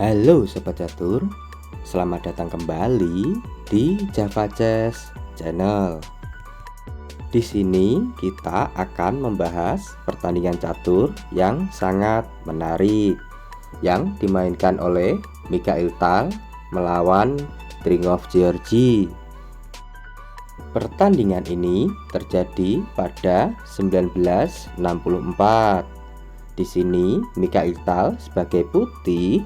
Halo Sobat Catur, selamat datang kembali di Java Chess Channel. Di sini kita akan membahas pertandingan catur yang sangat menarik yang dimainkan oleh Mikhail Tal melawan Tringov Georgi. Pertandingan ini terjadi pada 1964. Di sini Mikhail Tal sebagai putih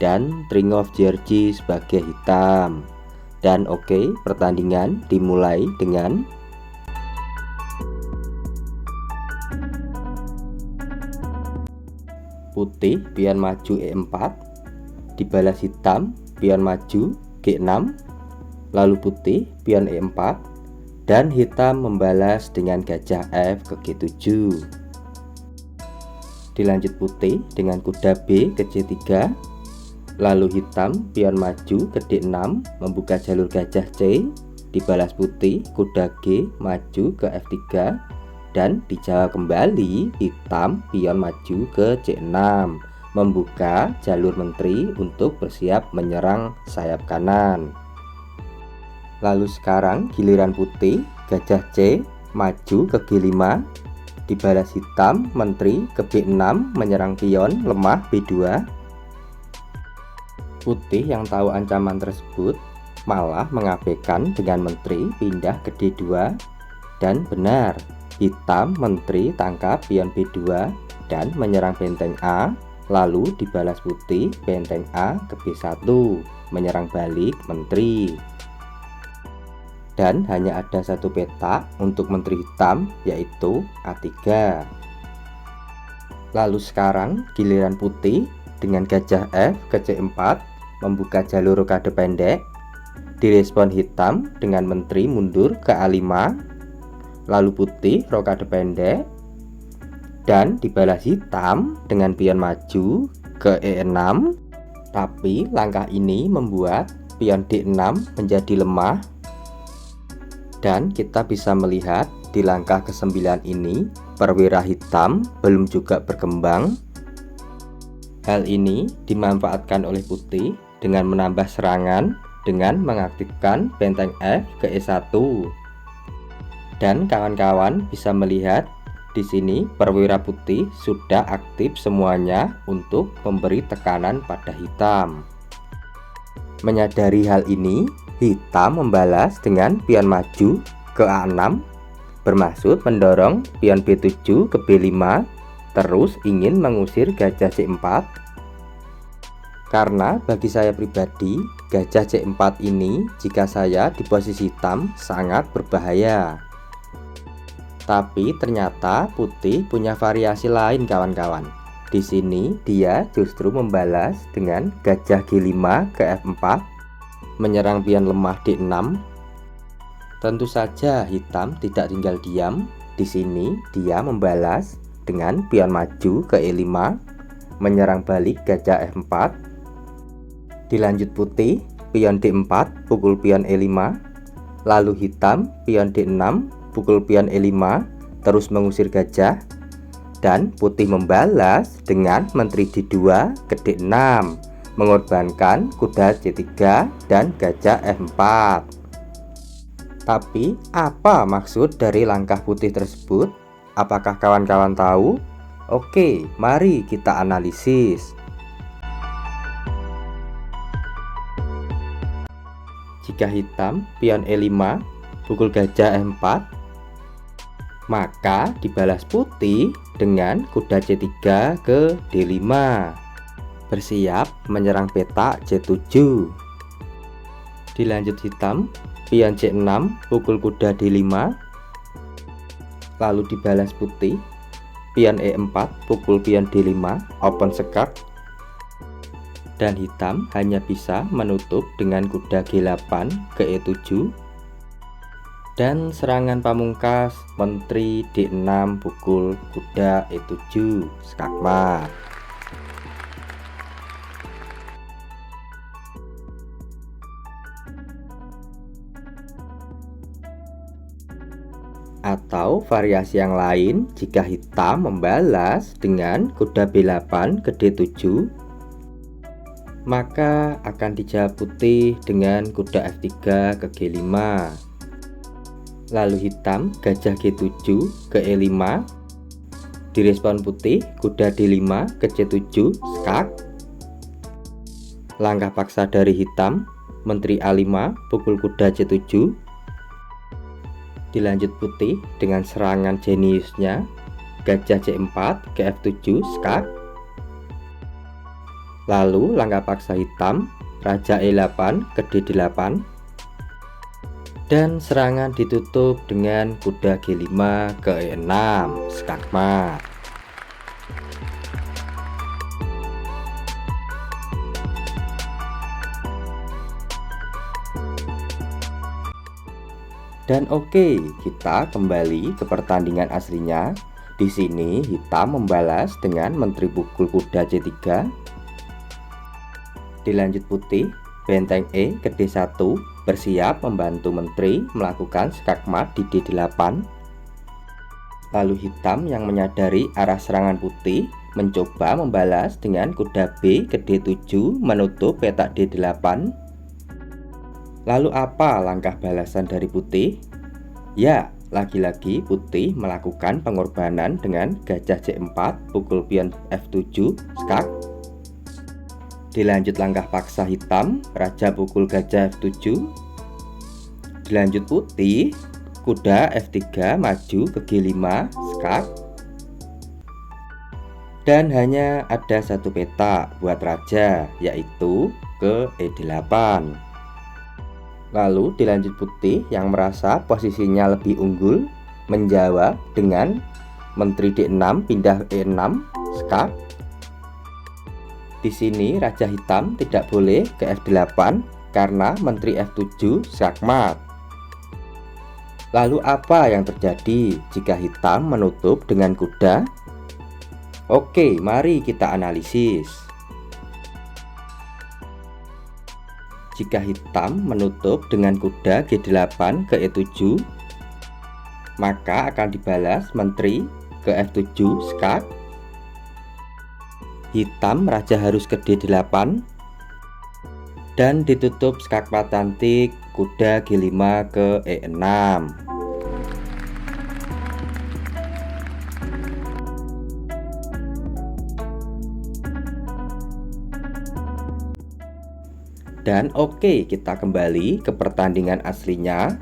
dan Tringov Georgi sebagai hitam. Dan oke, pertandingan dimulai dengan putih pion maju E4, dibalas hitam pion maju G6, lalu putih pion E4 dan hitam membalas dengan gajah F ke G7. Dilanjut putih dengan kuda B ke C3, lalu hitam pion maju ke D6 membuka jalur gajah C, dibalas putih kuda G maju ke F3 dan dijawab kembali hitam pion maju ke C6 membuka jalur menteri untuk bersiap menyerang sayap kanan. Lalu sekarang giliran putih, gajah C maju ke G5, dibalas hitam menteri ke B6 menyerang pion lemah B2. Putih yang tahu ancaman tersebut malah mengabaikan dengan menteri pindah ke D2 dan benar, hitam menteri tangkap pion B2 dan menyerang benteng A, lalu dibalas putih benteng A ke B1 menyerang balik menteri. Dan hanya ada satu petak untuk menteri hitam, yaitu A3. Lalu sekarang giliran putih dengan gajah F ke C4 membuka jalur rokade pendek, direspon hitam dengan menteri mundur ke A5, lalu putih rokade pendek dan dibalas hitam dengan pion maju ke E6. Tapi langkah ini membuat pion D6 menjadi lemah dan kita bisa melihat di langkah ke-9 ini perwira hitam belum juga berkembang. Hal ini dimanfaatkan oleh putih dengan menambah serangan dengan mengaktifkan benteng F ke E1. Dan kawan-kawan bisa melihat di sini perwira putih sudah aktif semuanya untuk memberi tekanan pada hitam. Menyadari hal ini, hitam membalas dengan pion maju ke A6, bermaksud mendorong pion B7 ke B5, terus ingin mengusir gajah C4. Karena bagi saya pribadi, gajah C4 ini jika saya di posisi hitam sangat berbahaya. Tapi ternyata putih punya variasi lain kawan-kawan. Di sini dia justru membalas dengan gajah G5 ke F4, menyerang pion lemah D6. Tentu saja hitam tidak tinggal diam. Di sini dia membalas dengan pion maju ke E5, menyerang balik gajah F4. Dilanjut putih pion D4 pukul pion E5, lalu hitam pion D6 pukul pion E5 terus mengusir gajah, dan putih membalas dengan menteri D2 ke D6 mengorbankan kuda C3 dan gajah F4. Tapi apa maksud dari langkah putih tersebut? Apakah kawan-kawan tahu? Oke, mari kita analisis. Jika hitam pion E5 pukul gajah F4, maka dibalas putih dengan kuda C3 ke D5 bersiap menyerang petak C7. Dilanjut hitam pion C6 pukul kuda D5, lalu dibalas putih pion E4 pukul pion D5 open sekat, dan hitam hanya bisa menutup dengan kuda G8 ke E7 dan serangan pamungkas menteri D6 pukul kuda E7 skakmat. Atau variasi yang lain jika hitam membalas dengan kuda B8 ke D7 maka akan dijawab putih dengan kuda F3 ke G5. Lalu hitam gajah G7 ke E5. Direspon putih kuda D5 ke C7 skak. Langkah paksa dari hitam, menteri A5 pukul kuda C7. Dilanjut putih dengan serangan jeniusnya gajah C4 ke F7 skak. Lalu langkah paksa hitam, raja E8 ke D8. Dan serangan ditutup dengan kuda G5 ke E6 skakmat. Dan oke, kita kembali ke pertandingan aslinya. Di sini hitam membalas dengan menteri pukul kuda C3. Dilanjut putih, benteng E ke D1 bersiap membantu menteri melakukan skakmat di D8. Lalu hitam yang menyadari arah serangan putih mencoba membalas dengan kuda B ke D7 menutup petak D8. Lalu apa langkah balasan dari putih? Ya, lagi-lagi putih melakukan pengorbanan dengan gajah C4 pukul pion F7 skak. Dilanjut langkah paksa hitam, raja pukul gajah F7. Dilanjut putih, kuda F3 maju ke G5 skak. Dan hanya ada satu petak buat raja, yaitu ke E8. Lalu dilanjut putih yang merasa posisinya lebih unggul menjawab dengan menteri D6 pindah E6 skak. Di sini raja hitam tidak boleh ke F8 karena menteri F7 skakmat. Lalu apa yang terjadi jika hitam menutup dengan kuda? Oke, mari kita analisis. Jika hitam menutup dengan kuda G8 ke E7, maka akan dibalas menteri ke F7 skak. Hitam raja harus ke D8 dan ditutup skakmat cantik kuda G5 ke E6. Dan oke, kita kembali ke pertandingan aslinya.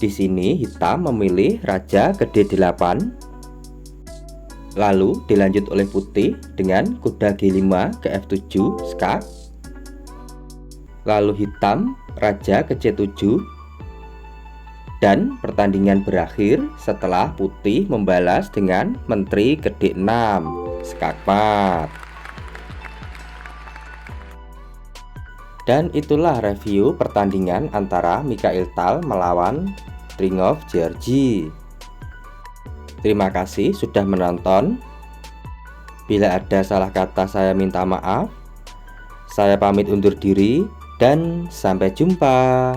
Di sini hitam memilih raja ke D8. Lalu dilanjut oleh putih dengan kuda G5 ke F7 skak. Lalu hitam raja ke C7. Dan pertandingan berakhir setelah putih membalas dengan menteri ke D6 skakmat. Dan itulah review pertandingan antara Mikhail Tal melawan Tringov Georgi. Terima kasih sudah menonton. Bila ada salah kata saya minta maaf. Saya pamit undur diri dan sampai jumpa.